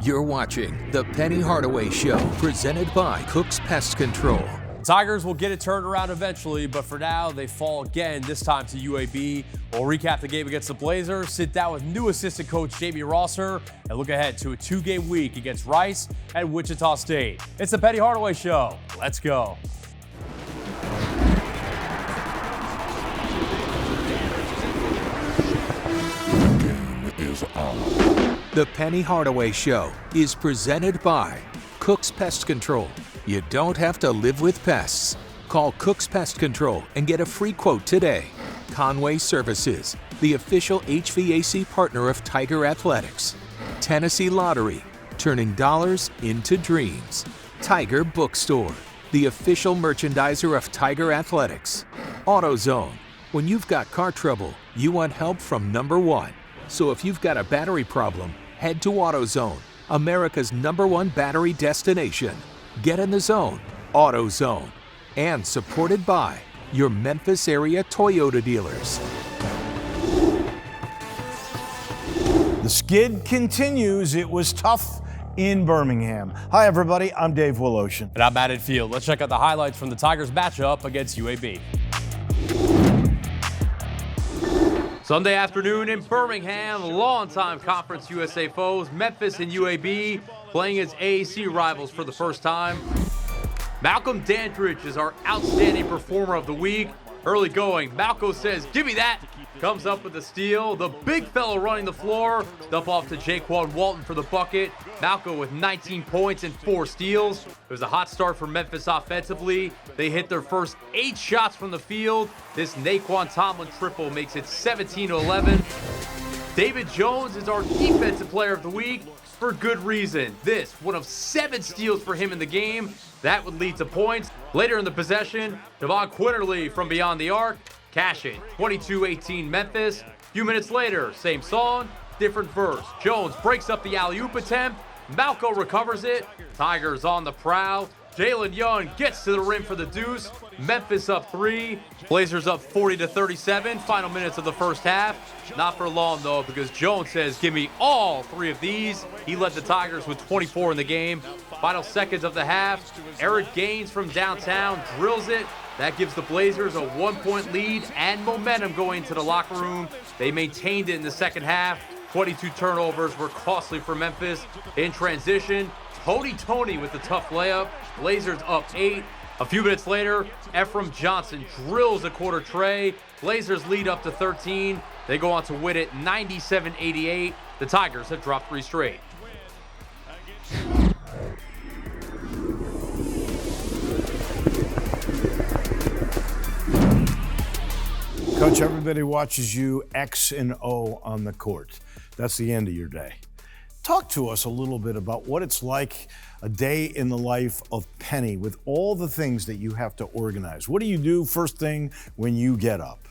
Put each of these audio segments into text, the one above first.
You're watching The Penny Hardaway Show, presented by Cook's Pest Control. Tigers will get it turned around eventually, but for now, they fall again, this time to UAB. We'll recap the game against the Blazers, sit down with new assistant coach Jamie Rosser, and look ahead to a two-game week against Rice and Wichita State. It's The Penny Hardaway Show. Let's go. The Penny Hardaway Show is presented by Cook's Pest Control. You don't have to live with pests. Call Cook's Pest Control and get a free quote today. Conway Services, the official HVAC partner of Tiger Athletics. Tennessee Lottery, turning dollars into dreams. Tiger Bookstore, the official merchandiser of Tiger Athletics. AutoZone, when you've got car trouble, you want help from number one. So if you've got a battery problem, head to AutoZone, America's #1 battery destination. Get in the zone, AutoZone. And supported by your Memphis area Toyota dealers. The skid continues. It was tough in Birmingham. Hi, everybody. I'm Dave Willoshin. And I'm Matt Field. Let's check out the highlights from the Tigers matchup against UAB. Sunday afternoon in Birmingham, longtime Conference USA foes, Memphis and UAB, playing as AAC rivals for the first time. Malcolm Dandridge is our outstanding performer of the week. Early going, Malco says, "Give me that." Comes up with a steal. The big fella running the floor. Dump off to Jaquan Walton for the bucket. Malco with 19 points and 4 steals. It was a hot start for Memphis offensively. They hit their first 8 shots from the field. This Naquan Tomlin triple makes it 17-11. David Jones is our defensive player of the week for good reason. This, one of 7 steals for him in the game. That would lead to points. Later in the possession, Devon Quinterly from beyond the arc. Cash it, 22-18 Memphis. A few minutes later, same song, different verse. Jones breaks up the alley-oop attempt. Malco recovers it. Tigers on the prowl. Jalen Young gets to the rim for the deuce. Memphis up 3. Blazers up 40-37. Final minutes of the first half. Not for long, though, because Jones says, "Give me all 3 of these." He led the Tigers with 24 in the game. Final seconds of the half. Eric Gaines from downtown drills it. That gives the Blazers a 1-point lead and momentum going into the locker room. They maintained it in the second half. 22 turnovers were costly for Memphis. In transition, Tony with the tough layup. Blazers up 8. A few minutes later, Ephraim Johnson drills a quarter tray. Blazers lead up to 13. They go on to win it 97-88. The Tigers have dropped 3 straight. Coach, everybody watches you X and O on the court. That's the end of your day. Talk to us a little bit about what it's like a day in the life of Penny with all the things that you have to organize. What do you do first thing when you get up?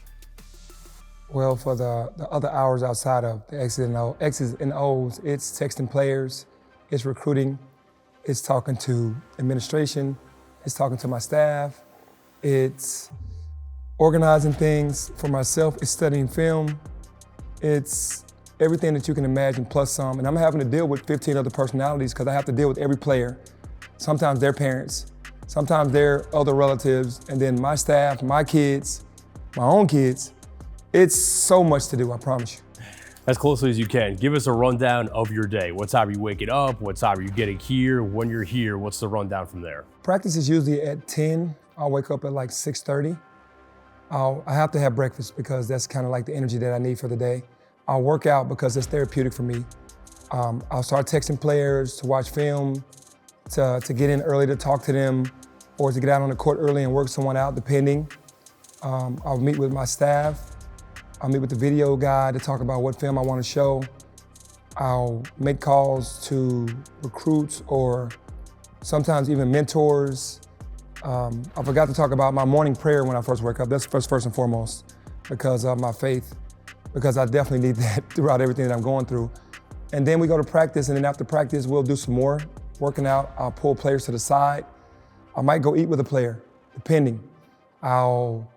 Well, for the other hours outside of the X's and O's, it's texting players, it's recruiting, it's talking to administration, it's talking to my staff, it's organizing things for myself, it's studying film, it's everything that you can imagine plus some. And I'm having to deal with 15 other personalities because I have to deal with every player. Sometimes their parents, sometimes their other relatives, and then my staff, my kids, my own kids. It's so much to do, I promise you. As closely as you can, give us a rundown of your day. What time are you waking up? What time are you getting here? When you're here, what's the rundown from there? Practice is usually at 10. I'll wake up at like 6:30. I have to have breakfast because that's kind of like the energy that I need for the day. I'll work out because it's therapeutic for me. I'll start texting players to watch film, to get in early to talk to them, or to get out on the court early and work someone out, depending. I'll meet with my staff. I'll meet with the video guy to talk about what film I want to show. I'll make calls to recruits or sometimes even mentors. I forgot to talk about my morning prayer when I first wake up. That's first and foremost because of my faith, because I definitely need that throughout everything that I'm going through. And then we go to practice, and then after practice, we'll do some more working out. I'll pull players to the side. I might go eat with a player, depending. I'll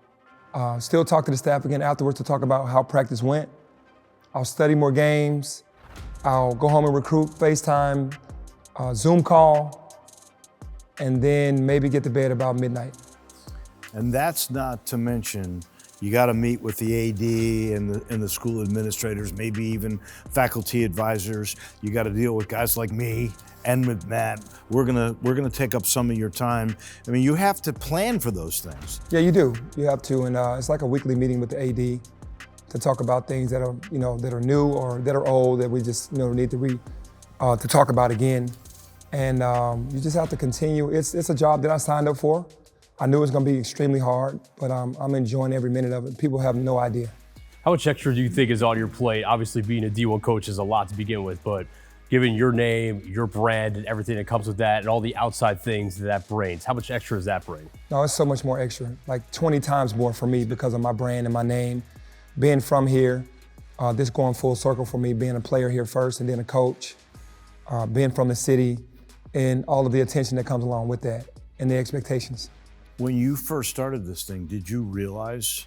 still talk to the staff again afterwards to talk about how practice went. I'll study more games. I'll go home and recruit, FaceTime, Zoom call, and then maybe get to bed about midnight. And that's not to mention, you got to meet with the AD and the school administrators, maybe even faculty advisors. You got to deal with guys like me and with Matt. We're gonna take up some of your time. I mean, you have to plan for those things. Yeah, you do. You have to, and it's like a weekly meeting with the AD to talk about things that are, that are new or that are old that we just, need to talk about again. And you just have to continue. It's a job that I signed up for. I knew it was going to be extremely hard, but I'm enjoying every minute of it. People have no idea. How much extra do you think is on your plate? Obviously, being a D1 coach is a lot to begin with, but given your name, your brand, and everything that comes with that, and all the outside things that brings, how much extra does that bring? No, it's so much more extra, like 20 times more for me because of my brand and my name. Being from here, this going full circle for me, being a player here first and then a coach, being from the city, and all of the attention that comes along with that, and the expectations. When you first started this thing, did you realize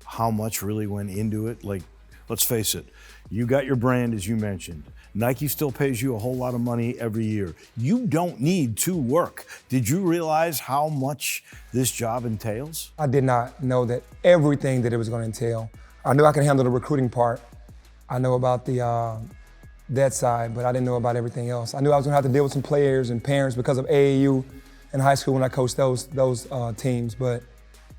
how much really went into it? Like, let's face it, you got your brand, as you mentioned. Nike still pays you a whole lot of money every year. You don't need to work. Did you realize how much this job entails? I did not know that everything that it was going to entail. I knew I could handle the recruiting part. I know about the that side, but I didn't know about everything else. I knew I was going to have to deal with some players and parents because of AAU in high school when I coached those teams, but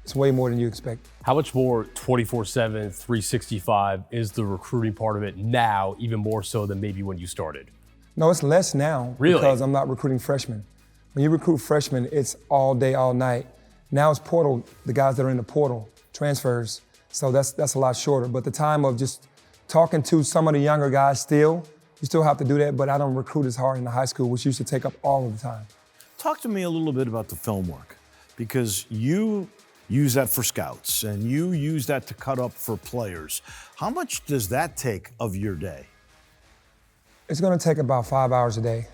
it's way more than you expect. How much more 24/7, 365 is the recruiting part of it now, even more so than maybe when you started? No, it's less now. Really? Because I'm not recruiting freshmen. When you recruit freshmen, it's all day, all night. Now it's portal, the guys that are in the portal, transfers. So that's a lot shorter. But the time of just talking to some of the younger guys you still have to do that, but I don't recruit as hard in the high school, which used to take up all of the time. Talk to me a little bit about the film work, because you use that for scouts and you use that to cut up for players. How much does that take of your day? It's gonna take about 5 hours a day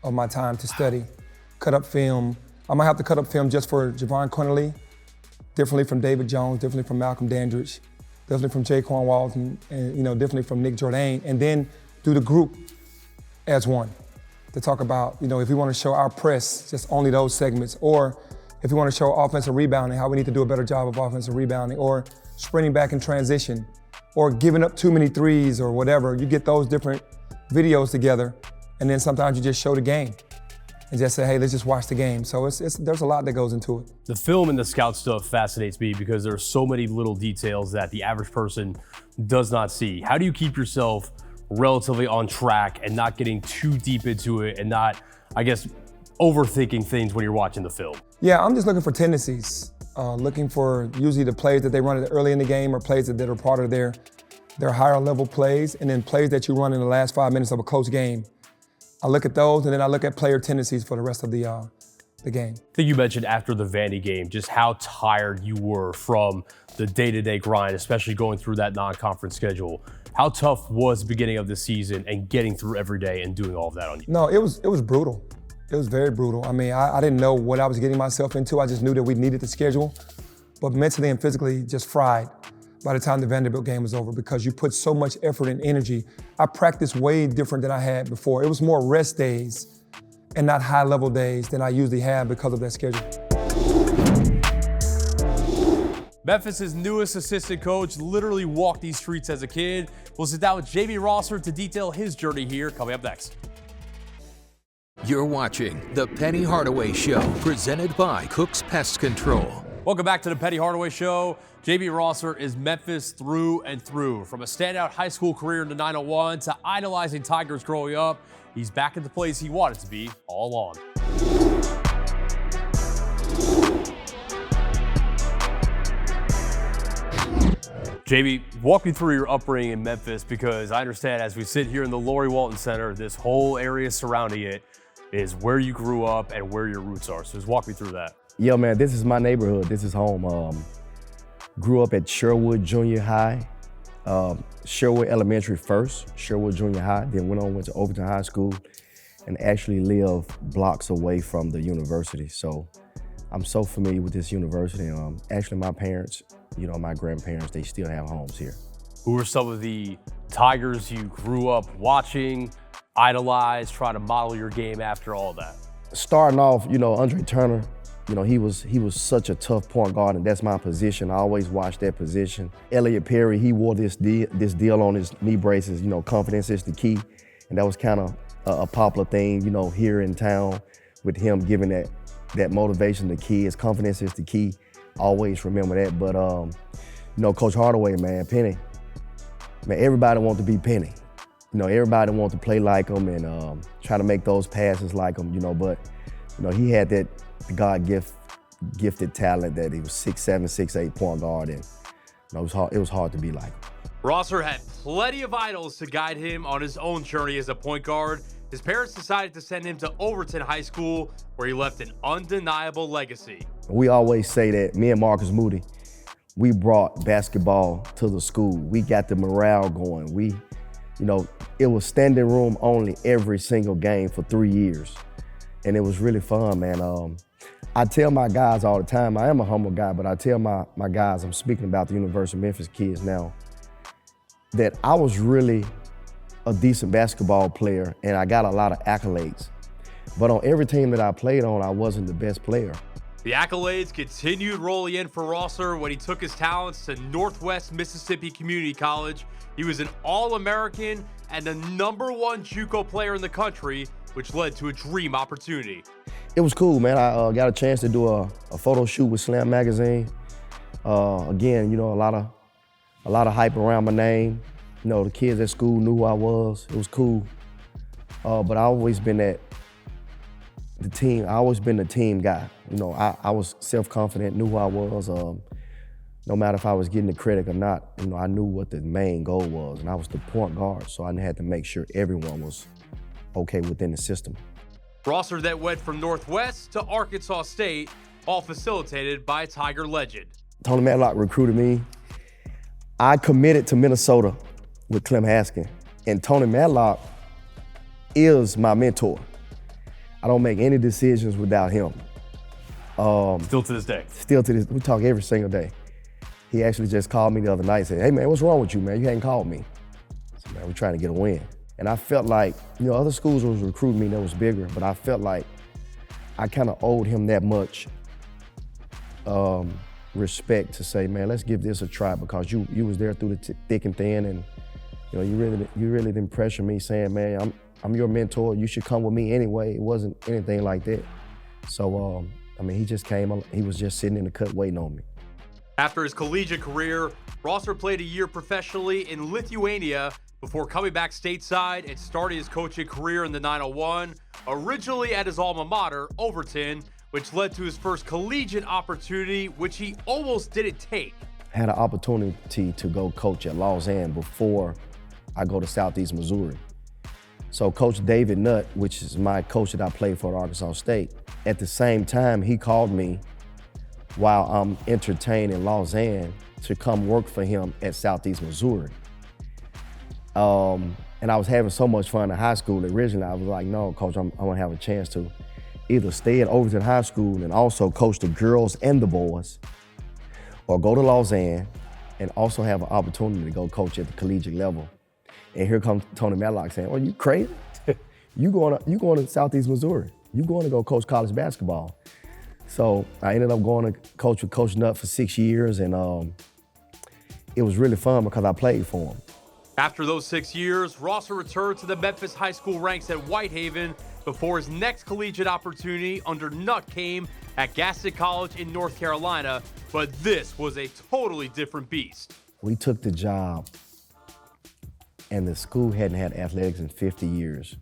of my time to study, cut up film. I might have to cut up film just for Javon Quinterly, differently from David Jones, differently from Malcolm Dandridge, differently from Jaquan Walton, and differently from Nick Jourdain, and then do the group as one to talk about, if we want to show our press, just only those segments, or if we want to show offensive rebounding, how we need to do a better job of offensive rebounding, or sprinting back in transition, or giving up too many threes or whatever. You get those different videos together, and then sometimes you just show the game and just say, hey, let's just watch the game. So there's a lot that goes into it. The film and the scout stuff fascinates me because there's so many little details that the average person does not see. How do you keep yourself relatively on track and not getting too deep into it and not, overthinking things when you're watching the film? Yeah, I'm just looking for tendencies, looking for usually the plays that they run early in the game or plays that are part of their higher level plays, and then plays that you run in the last 5 minutes of a close game. I look at those, and then I look at player tendencies for the rest of the game. I think you mentioned after the Vandy game just how tired you were from the day-to-day grind, especially going through that non-conference schedule. How tough was the beginning of the season and getting through every day and doing all of that on you? No, it was brutal. It was very brutal. I mean, I didn't know what I was getting myself into. I just knew that we needed the schedule, but mentally and physically just fried by the time the Vanderbilt game was over because you put so much effort and energy. I practiced way different than I had before. It was more rest days and not high-level days than I usually have because of that schedule. Memphis's newest assistant coach literally walked these streets as a kid. We'll sit down with JB Rosser to detail his journey here, coming up next. You're watching The Penny Hardaway Show, presented by Cook's Pest Control. Welcome back to the Penny Hardaway Show. JB Rosser is Memphis through and through. From a standout high school career in the 901 to idolizing Tigers growing up, he's back at the place he wanted to be all along. JB, walk me through your upbringing in Memphis, because I understand as we sit here in the Lori Walton Center, this whole area surrounding it is where you grew up and where your roots are. So just walk me through that. Yeah, man, this is my neighborhood. This is home. Grew up at Sherwood Junior High, Sherwood Elementary first, Sherwood Junior High, then went to Overton High School, and actually live blocks away from the university. So I'm so familiar with this university. Actually, my parents, my grandparents, they still have homes here. Who are some of the Tigers you grew up watching, idolized, try to model your game after, all that? Starting off, Andre Turner, he was such a tough point guard, and that's my position. I always watched that position. Elliot Perry, he wore this deal on his knee braces, confidence is the key. And that was kind of a popular thing, here in town, with him giving that motivation to kids. Confidence is the key. Always remember that. But, Coach Hardaway, man, Penny, man, everybody wants to be Penny. Everybody wants to play like him and try to make those passes like him, but, he had that God-gifted talent that he was 6'7", 6'8" point guard, and it was hard to be like him. Rosser had plenty of idols to guide him on his own journey as a point guard. His parents decided to send him to Overton High School, where he left an undeniable legacy. We always say that me and Marcus Moody, we brought basketball to the school. We got the morale going. It was standing room only every single game for 3 years. And it was really fun, man. I tell my guys all the time, I am a humble guy, but I tell my guys, I'm speaking about the University of Memphis kids now, that I was really a decent basketball player and I got a lot of accolades. But on every team that I played on, I wasn't the best player. The accolades continued rolling in for Rosser when he took his talents to Northwest Mississippi Community College. He was an All-American and the #1 JUCO player in the country, which led to a dream opportunity. It was cool, man. I got a chance to do a photo shoot with Slam Magazine. Again, a lot of hype around my name. The kids at school knew who I was. It was cool. But I always been the team guy. I was self-confident, knew who I was. No matter if I was getting the credit or not, I knew what the main goal was, and I was the point guard, so I had to make sure everyone was okay within the system. Rosser then went from Northwest to Arkansas State, all facilitated by Tiger legend. Tony Matlock recruited me. I committed to Minnesota with Clem Haskin, and Tony Matlock is my mentor. I don't make any decisions without him. Still to this day? Still to this, we talk every single day. He actually just called me the other night and said, "Hey man, what's wrong with you, man? You hadn't called me." I said, "Man, we're trying to get a win." And I felt like, other schools was recruiting me that was bigger, but I felt like I kind of owed him that much respect to say, man, let's give this a try, because you was there through the thick and thin, and you really didn't pressure me saying, man, I'm your mentor, you should come with me anyway. It wasn't anything like that. So, he just came, he was just sitting in the cut waiting on me. After his collegiate career, Rosser played a year professionally in Lithuania before coming back stateside and starting his coaching career in the 901, originally at his alma mater, Overton, which led to his first collegiate opportunity, which he almost didn't take. I had an opportunity to go coach at Lausanne before I go to Southeast Missouri. So Coach David Nutt, which is my coach that I played for at Arkansas State, at the same time, he called me while I'm entertained in Lausanne to come work for him at Southeast Missouri. And I was having so much fun in high school. Originally, I was like, no, Coach, I'm gonna have a chance to either stay at Overton High School and also coach the girls and the boys, or go to Lausanne and also have an opportunity to go coach at the collegiate level. And here comes Tony Matlock saying, "Oh, you crazy? you going to Southeast Missouri? You going to go coach college basketball?" So I ended up going to coach with Coach Nutt for 6 years, and it was really fun because I played for him. After those 6 years, Rosser returned to the Memphis high school ranks at Whitehaven before his next collegiate opportunity under Nutt came at Gaston College in North Carolina, but this was a totally different beast. We took the job, and the school hadn't had athletics in 50 years.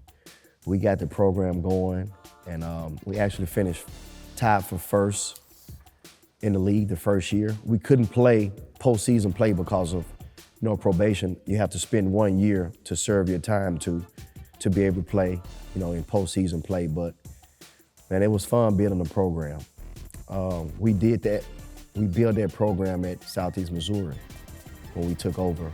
We got the program going, and we actually finished tied for first in the league the first year. We couldn't play postseason play because of probation. You have to spend 1 year to serve your time to be able to play, in postseason play. But man, it was fun building the program. We did that. We built that program at Southeast Missouri when we took over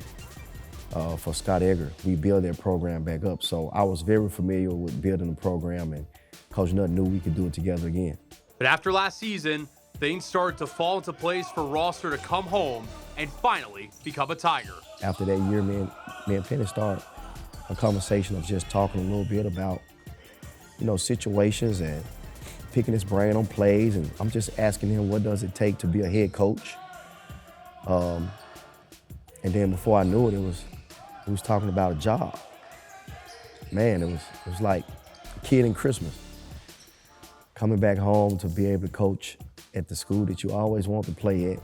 for Scott Egger. We built that program back up. So I was very familiar with building the program, and Coach Nutt knew we could do it together again. But after last season, things started to fall into place for Roster to come home and finally become a Tiger. After that year, me and Penny started a conversation of just talking a little bit about, situations and picking his brain on plays. And I'm just asking him, what does it take to be a head coach? And then before I knew it, we was talking about a job. Man, it was like a kid in Christmas. Coming back home to be able to coach at the school that you always want to play at.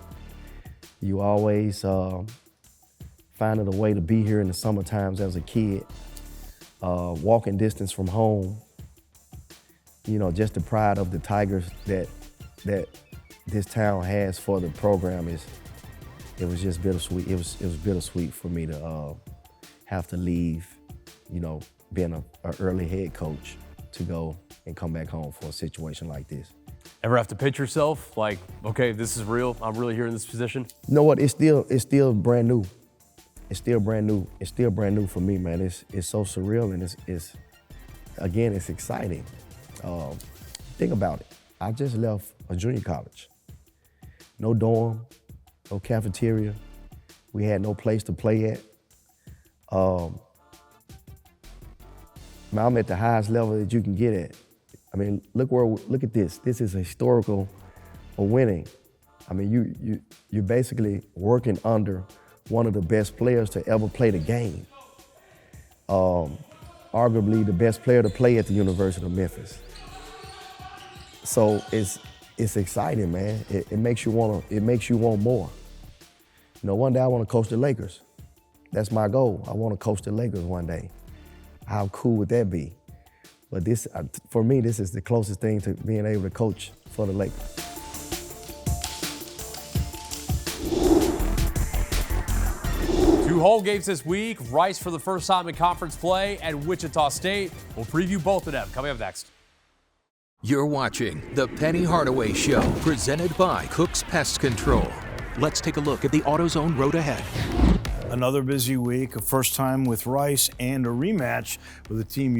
You always finding a way to be here in the summer times as a kid. Walking distance from home. Just the pride of the Tigers that this town has for the program it was just bittersweet. It was bittersweet for me to have to leave, being an early head coach to go and come back home for a situation like this. Ever have to pinch yourself? Like, okay, this is real. I'm really here in this position. You know what? It's still brand new. It's still brand new. It's still brand new for me, man. It's so surreal and it's exciting. Think about it. I just left a junior college. No dorm, no cafeteria. We had no place to play at. I'm at the highest level that you can get at. I mean, look at this. This is historical winning. I mean, you're basically working under one of the best players to ever play the game. Arguably the best player to play at the University of Memphis. So it's exciting, man. It makes you want more. One day I want to coach the Lakers. That's my goal. I want to coach the Lakers one day. How cool would that be? But this, for me, this is the closest thing to being able to coach for the Lakers. Two home games this week. Rice for the first time in conference play and Wichita State. We'll preview both of them coming up next. You're watching The Penny Hardaway Show, presented by Cook's Pest Control. Let's take a look at the AutoZone road ahead. Another busy week, a first time with Rice and a rematch with a team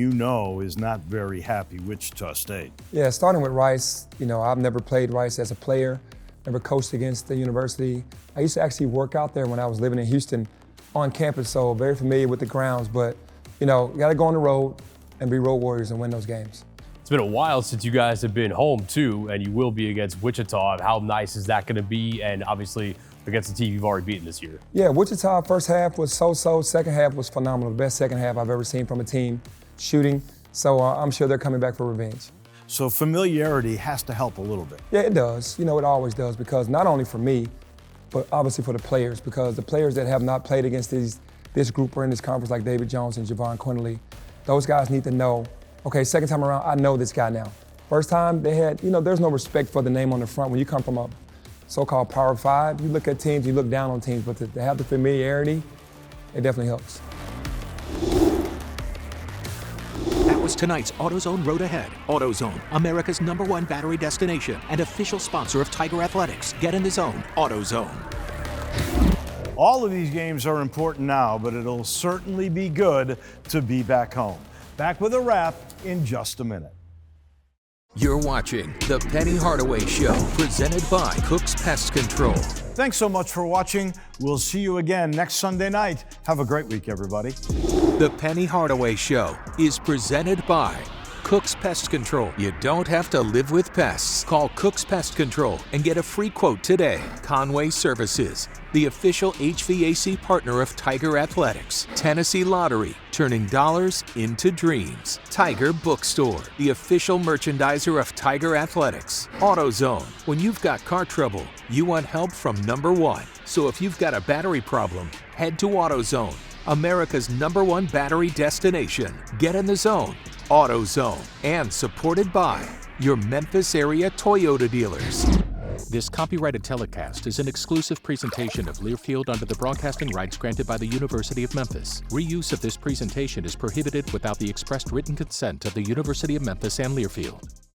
is not very happy, Wichita State. Yeah, starting with Rice, I've never played Rice as a player, never coached against the university. I used to actually work out there when I was living in Houston on campus, so very familiar with the grounds, but, you got to go on the road and be road warriors and win those games. It's been a while since you guys have been home, too, and you will be against Wichita. How nice is that going to be? And obviously, against the team you've already beaten this year. Yeah, Wichita first half was so-so. Second half was phenomenal. The best second half I've ever seen from a team shooting. So I'm sure they're coming back for revenge. So familiarity has to help a little bit. Yeah, it does. It always does, because not only for me, but obviously for the players, because the players that have not played against this group or in this conference, like David Jones and Javon Quinley, those guys need to know, okay, second time around, I know this guy now. First time they had, there's no respect for the name on the front. When you come from a so-called Power 5, you look at teams, you look down on teams, but to have the familiarity, it definitely helps. That was tonight's AutoZone Road Ahead. AutoZone, America's #1 battery destination and official sponsor of Tiger Athletics. Get in the zone, AutoZone. All of these games are important now, but it'll certainly be good to be back home. Back with a wrap in just a minute. You're watching The Penny Hardaway Show, presented by Cook's Pest Control. Thanks so much for watching. We'll see you again next Sunday night. Have a great week, everybody. The Penny Hardaway Show is presented by Cook's Pest Control. You don't have to live with pests. Call Cook's Pest Control and get a free quote today. Conway Services, the official HVAC partner of Tiger Athletics. Tennessee Lottery, turning dollars into dreams. Tiger Bookstore, the official merchandiser of Tiger Athletics. AutoZone, when you've got car trouble, you want help from #1. So if you've got a battery problem, head to AutoZone, America's #1 battery destination. Get in the zone, AutoZone, and supported by your Memphis area Toyota dealers. This copyrighted telecast is an exclusive presentation of Learfield under the broadcasting rights granted by the University of Memphis. Reuse of this presentation is prohibited without the expressed written consent of the University of Memphis and Learfield.